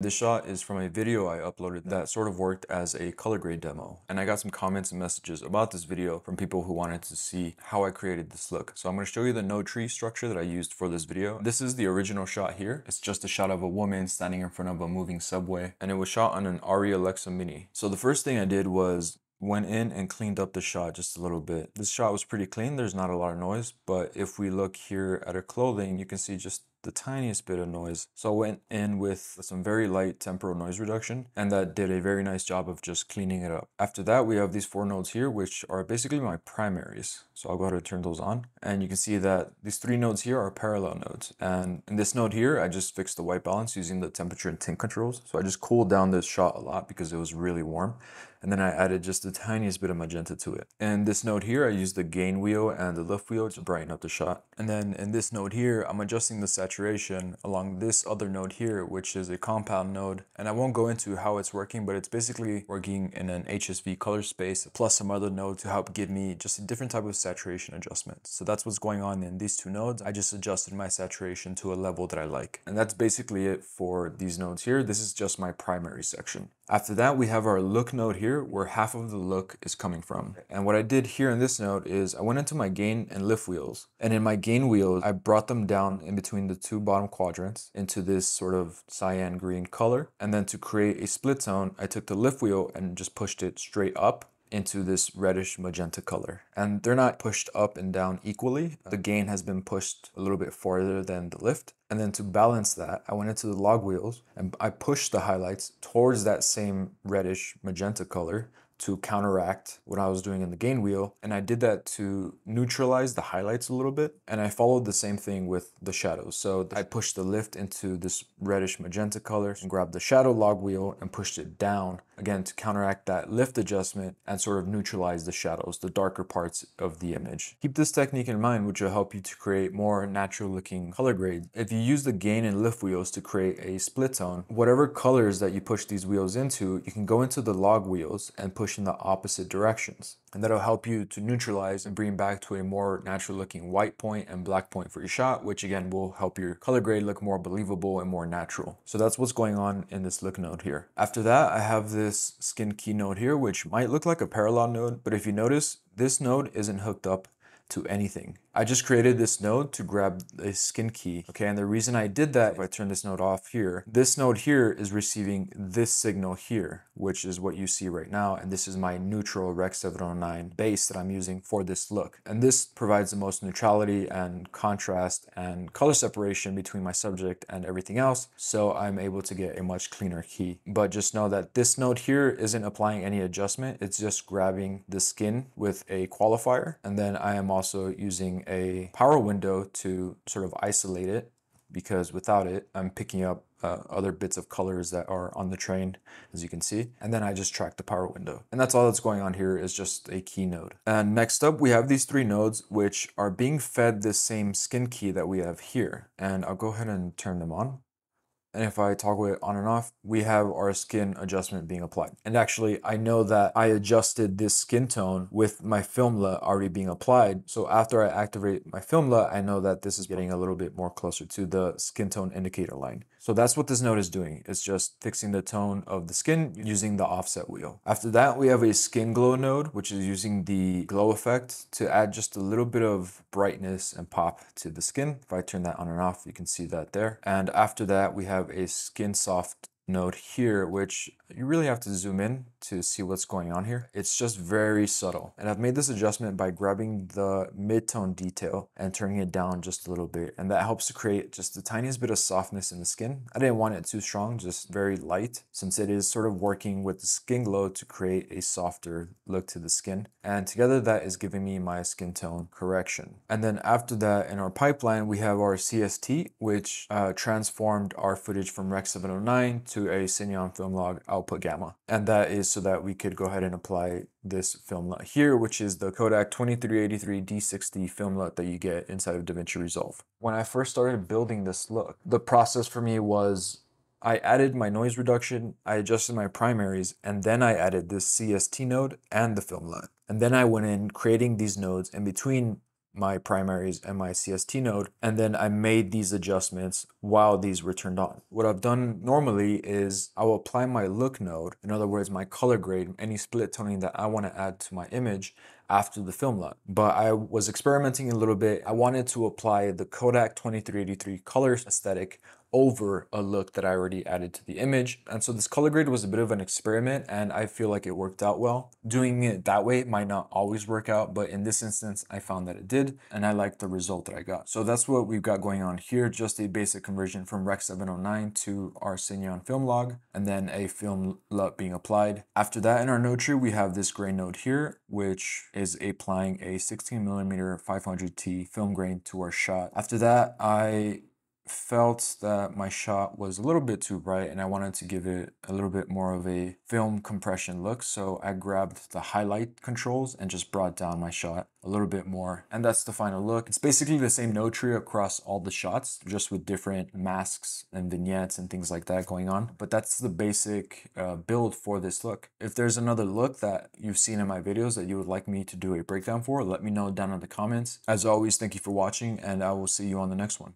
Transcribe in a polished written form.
This shot is from a video I uploaded that sort of worked as a color grade demo, and I got some comments and messages about this video from people who wanted to see how I created this look. So I'm going to show you the node tree structure that I used for this video. This is the original shot here. It's just a shot of a woman standing in front of a moving subway, and it was shot on an Arri Alexa Mini. So the first thing I did was went in and cleaned up the shot just a little bit. This shot was pretty clean, there's not a lot of noise, but if we look here at her clothing, you can see just the tiniest bit of noise. So I went in with some very light temporal noise reduction, and that did a very nice job of just cleaning it up. After that, we have these 4 nodes here, which are basically my primaries. So I'll go ahead and turn those on, and you can see that these 3 nodes here are parallel nodes. And in this node here, I just fixed the white balance using the temperature and tint controls. So I just cooled down this shot a lot because it was really warm. And then I added just the tiniest bit of magenta to it. And this node here, I used the gain wheel and the lift wheel to brighten up the shot. And then in this node here, I'm adjusting the saturation along this other node here, which is a compound node. And I won't go into how it's working, but it's basically working in an HSV color space plus some other node to help give me just a different type of saturation adjustment. So that's what's going on in these 2 nodes. I just adjusted my saturation to a level that I like. And that's basically it for these nodes here. This is just my primary section. After that, we have our look node here, where half of the look is coming from. And what I did here in this node is I went into my gain and lift wheels. And in my gain wheels, I brought them down in between the 2 bottom quadrants into this sort of cyan green color. And then to create a split tone, I took the lift wheel and just pushed it straight up into this reddish magenta color. And they're not pushed up and down equally. The gain has been pushed a little bit farther than the lift. And then to balance that, I went into the log wheels and I pushed the highlights towards that same reddish magenta color to counteract what I was doing in the gain wheel. And I did that to neutralize the highlights a little bit. And I followed the same thing with the shadows. So I pushed the lift into this reddish magenta color and grabbed the shadow log wheel and pushed it down again to counteract that lift adjustment and sort of neutralize the shadows, the darker parts of the image. Keep this technique in mind, which will help you to create more natural looking color grades. If you use the gain and lift wheels to create a split tone, whatever colors that you push these wheels into, you can go into the log wheels and push in the opposite directions. And that'll help you to neutralize and bring back to a more natural looking white point and black point for your shot, which again will help your color grade look more believable and more natural. So that's what's going on in this look node here. After that, I have this skin key node here, which might look like a parallel node, but if you notice, this node isn't hooked up to anything. I just created this node to grab a skin key, okay? And the reason I did that, if I turn this node off here, this node here is receiving this signal here, which is what you see right now. And this is my neutral Rec 709 base that I'm using for this look. And this provides the most neutrality and contrast and color separation between my subject and everything else. So I'm able to get a much cleaner key. But just know that this node here isn't applying any adjustment. It's just grabbing the skin with a qualifier. And then I am also using a power window to sort of isolate it, because without it, I'm picking up other bits of colors that are on the train, as you can see. And then I just track the power window. And that's all that's going on here, is just a key node. And next up, we have these 3 nodes, which are being fed this same skin key that we have here. And I'll go ahead and turn them on. And if I toggle it on and off, we have our skin adjustment being applied. And actually, I know that I adjusted this skin tone with my film LUT already being applied. So after I activate my film LUT, I know that this is getting a little bit more closer to the skin tone indicator line. So that's what this node is doing. It's just fixing the tone of the skin using the offset wheel. After that, we have a skin glow node, which is using the glow effect to add just a little bit of brightness and pop to the skin. If I turn that on and off, you can see that there. And after that, we have a skin soft node here, which you really have to zoom in to see what's going on here. It's just very subtle. And I've made this adjustment by grabbing the mid-tone detail and turning it down just a little bit. And that helps to create just the tiniest bit of softness in the skin. I didn't want it too strong, just very light, since it is sort of working with the skin glow to create a softer look to the skin. And together that is giving me my skin tone correction. And then after that, in our pipeline, we have our CST, which transformed our footage from Rec 709 to a Signon film log output gamma. And that is so that we could go ahead and apply this film LUT here, which is the Kodak 2383 D60 film LUT that you get inside of DaVinci Resolve. When I first started building this look, the process for me was I added my noise reduction, I adjusted my primaries, and then I added this CST node and the film LUT. And then I went in creating these nodes in between my primaries and my CST node, and then I made these adjustments while these were turned on. What I've done normally is I will apply my look node, in other words, my color grade, any split toning that I want to add to my image after the film LUT. But I was experimenting a little bit. I wanted to apply the Kodak 2383 color aesthetic over a look that I already added to the image. And so this color grade was a bit of an experiment, and I feel like it worked out well. Doing it that way might not always work out, but in this instance, I found that it did, and I liked the result that I got. So that's what we've got going on here, just a basic conversion from Rec 709 to our Signon film log, and then a film LUT being applied. After that, in our node tree, we have this grain node here, which is applying a 16mm 500T film grain to our shot. After that, I felt that my shot was a little bit too bright and I wanted to give it a little bit more of a film compression look. So I grabbed the highlight controls and just brought down my shot a little bit more. And that's the final look. It's basically the same node tree across all the shots, just with different masks and vignettes and things like that going on. But that's the basic build for this look. If there's another look that you've seen in my videos that you would like me to do a breakdown for, let me know down in the comments. As always, thank you for watching, and I will see you on the next one.